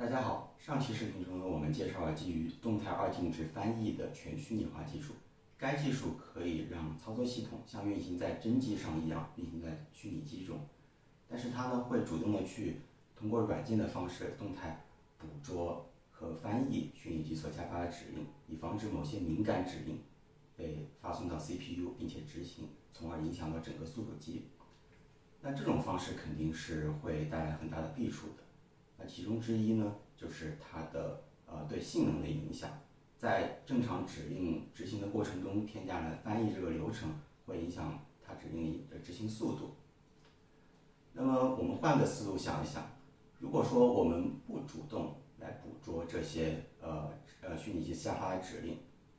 大家好，上期视频中呢，我们介绍了基于动态二进制翻译的全虚拟化技术。该技术可以让操作系统像运行在真机上一样运行在虚拟机中，但是它呢会主动的去通过软件的方式动态捕捉和翻译虚拟机所加发的指令，以防止某些敏感指令被发送到 CPU 并且执行，从而影响到整个速度计。那这种方式肯定是会带来很大的弊处的。那其中之一呢，就是它的对性能的影响。在正常指令执行的过程中，添加了翻译这个流程，会影响它指令的执行速度。那么我们换个思路想一想，如果说我们不主动来捕捉这些虚拟机下发的指令，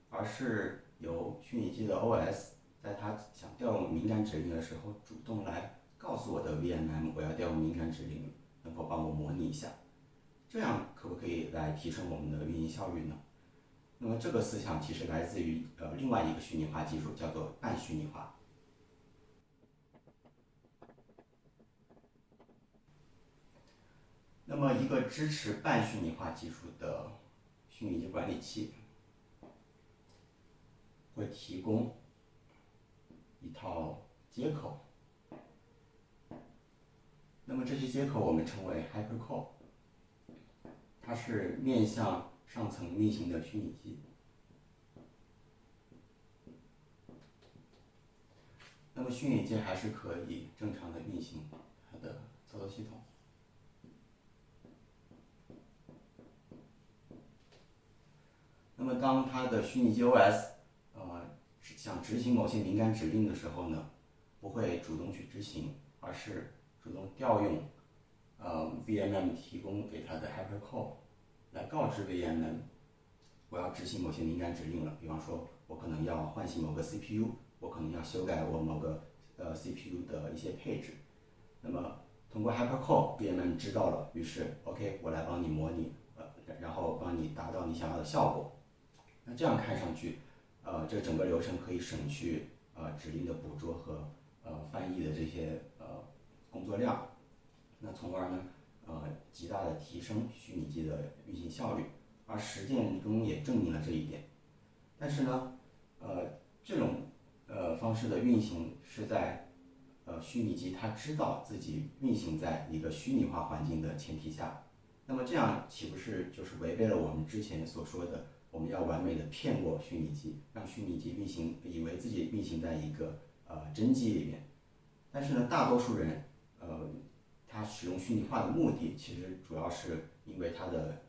而是由虚拟机的 OS 在它想调用敏感指令的时候，主动来告诉我的 VMM 我要调用敏感指令，能否帮我模拟一下？这样可不可以来提升我们的运营效率呢？那么这个思想其实来自于另外一个虚拟化技术，叫做半虚拟化。那么一个支持半虚拟化技术的虚拟机管理器会提供一套接口，那么这些接口我们称为 HyperCore， 它是面向上层运行的虚拟机。那么虚拟机还是可以正常的运行它的操作系统。那么当它的虚拟机 OS 想执行某些敏感指令的时候呢，不会主动去执行，而是主动调用VMM 提供给它的 HyperCore 来告知 VMM 我要执行某些敏感指令了。比方说，我可能要唤醒某个 CPU， 我可能要修改我某个CPU 的一些配置。那么通过 HyperCore VMM 知道了，于是 OK 我来帮你模拟，然后帮你达到你想要的效果。那这样看上去，这整个流程可以省去指令的捕捉和翻译的这些工作量，那从而呢极大的提升虚拟机的运行效率，而实践中也证明了这一点。但是呢，这种方式的运行是在虚拟机它知道自己运行在一个虚拟化环境的前提下，那么这样岂不是就是违背了我们之前所说的？我们要完美的骗过虚拟机，让虚拟机运行，以为自己运行在一个真机里面。但是呢，大多数人他使用虚拟化的目的，其实主要是因为它的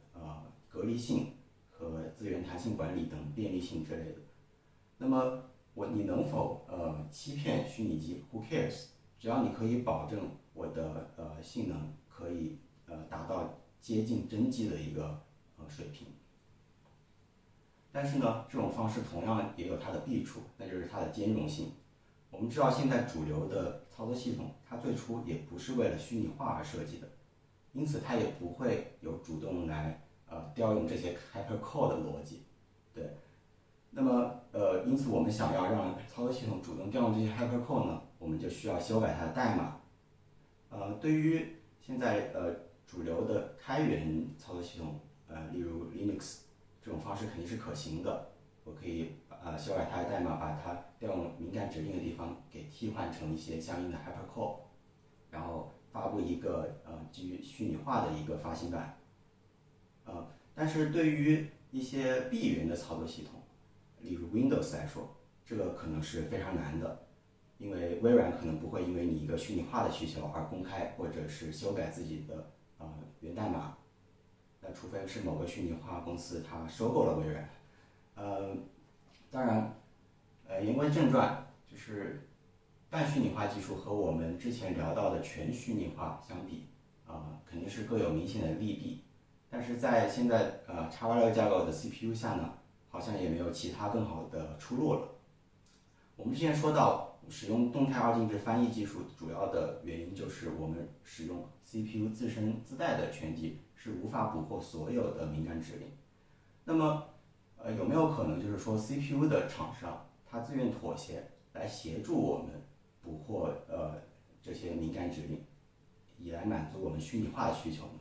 隔离性和资源弹性管理等便利性之类的。那么你能否欺骗虚拟机 ？Who cares？ 只要你可以保证我的性能可以达到接近真机的一个水平。但是呢，这种方式同样也有它的弊处，那就是它的兼容性。我们知道，现在主流的操作系统，它最初也不是为了虚拟化而设计的，因此它也不会有主动来调用这些 HyperCore 的逻辑。对，那么因此我们想要让操作系统主动调用这些 HyperCore 呢，我们就需要修改它的代码。对于现在主流的开源操作系统，例如 Linux。这种方式肯定是可行的，我可以修改它的代码，把它调用敏感指令的地方给替换成一些相应的 HyperCore， 然后发布一个基于虚拟化的一个发行版。但是对于一些闭源的操作系统，例如 Windows 来说，这个可能是非常难的，因为微软可能不会因为你一个虚拟化的需求而公开或者是修改自己的源代码。那除非是某个虚拟化公司它收购了微软，当然，言归正传，就是半虚拟化技术和我们之前聊到的全虚拟化相比，肯定是各有明显的利弊。但是在现在X86架构的 CPU 下呢，好像也没有其他更好的出路了。我们之前说到，使用动态二进制翻译技术，主要的原因就是我们使用 CPU 自身自带的权机是无法捕获所有的敏感指令。那么，有没有可能就是说 CPU 的厂商他自愿妥协来协助我们捕获这些敏感指令，以来满足我们虚拟化的需求呢？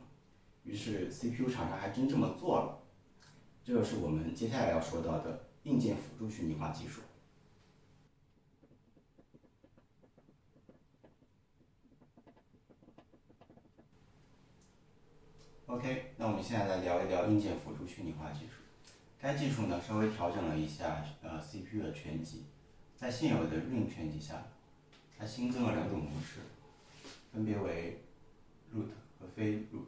于是 CPU 厂商还真这么做了。这就是我们接下来要说到的硬件辅助虚拟化技术。OK，那我们现在来聊一聊硬件辅助虚拟化技术。该技术呢稍微调整了一下CPU 的权级，在现有的 Ring 权级下，它新增了2种模式，分别为 root 和非 root。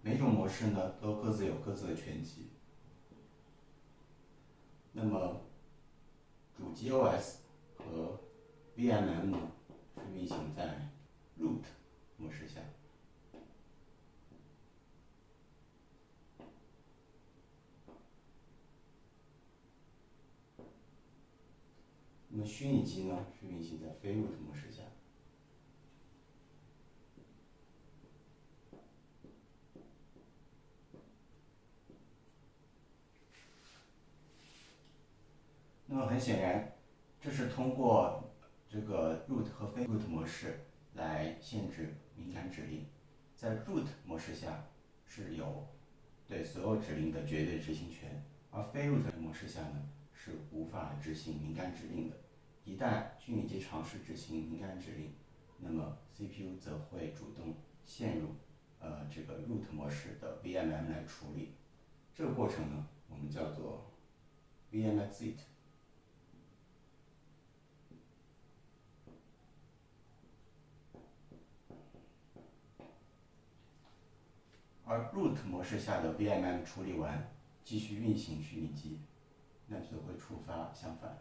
每种模式呢都各自有各自的权级。那么主机 OS 和 VMM 呢是运行在 root 模式下。那么虚拟机呢是运行在非 root 模式下。那么很显然，这是通过这个 root 和非 root 模式来限制敏感指令。在 root 模式下是有对所有指令的绝对执行权，而非 root 模式下呢是无法执行敏感指令的。一旦虚拟机尝试执行敏感指令，那么 CPU 则会主动陷入这个 root 模式的 VMM 来处理。这个过程呢，我们叫做 VM exit。而 root 模式下的 VMM 处理完，继续运行虚拟机，那就会触发相反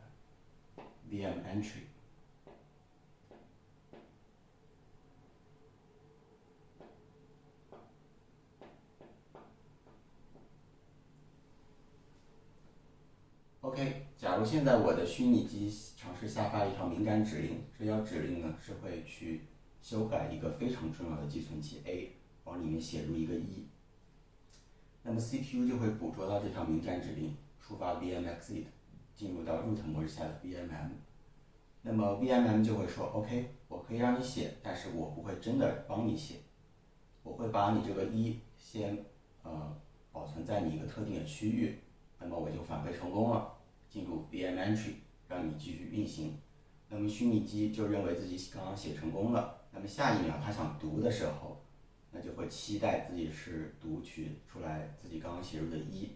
VM entry。OK， 假如现在我的虚拟机尝试下发一条敏感指令，这条指令呢是会去修改一个非常重要的寄存器 A， 往里面写入一个1，那么 CPU 就会捕捉到这条敏感指令，触发 VM exit， 进入到 root 模式下的 VMM。那么 VMM 就会说 OK， 我可以让你写，但是我不会真的帮你写，我会把你这个1先保存在你一个特定的区域，那么我就返回成功了，进入 VM entry， 让你继续运行。那么虚拟机就认为自己刚刚写成功了，那么下一秒它想读的时候，那就会期待自己是读取出来自己刚刚写入的1，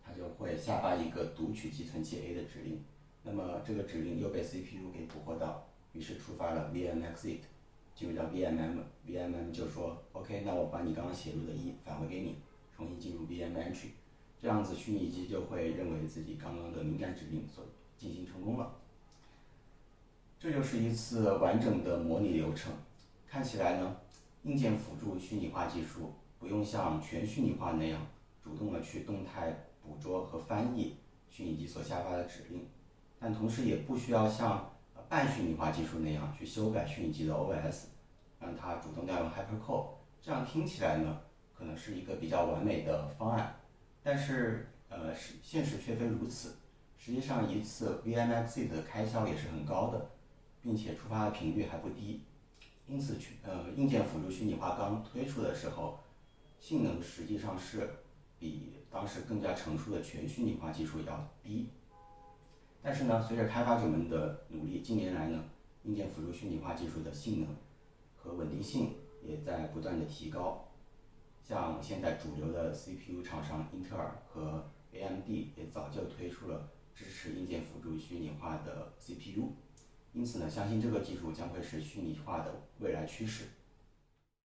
它就会下发一个读取寄存器 A 的指令。那么这个指令又被 CPU 给捕获到，于是触发了 VM exit， 进入到 VMM 就说 OK， 那我把你刚刚写入的1返回给你，重新进入 VM entry， 这样子虚拟机就会认为自己刚刚的敏感指令所进行成功了。这就是一次完整的模拟流程。看起来呢，硬件辅助虚拟化技术不用像全虚拟化那样主动的去动态捕捉和翻译虚拟机所下发的指令，但同时也不需要像半虚拟化技术那样去修改虚拟机的 OS， 让它主动调用 HyperCore。这样听起来呢，可能是一个比较完美的方案，但是现实却非如此。实际上，一次 VM exit 的开销也是很高的，并且触发的频率还不低。因此，硬件辅助虚拟化刚推出的时候，性能实际上是比当时更加成熟的全虚拟化技术要低。但是呢，随着开发者们的努力，近年来呢，硬件辅助虚拟化技术的性能和稳定性也在不断的提高。像现在主流的 CPU 厂商英特尔和 AMD 也早就推出了支持硬件辅助虚拟化的 CPU， 因此呢，相信这个技术将会是虚拟化的未来趋势。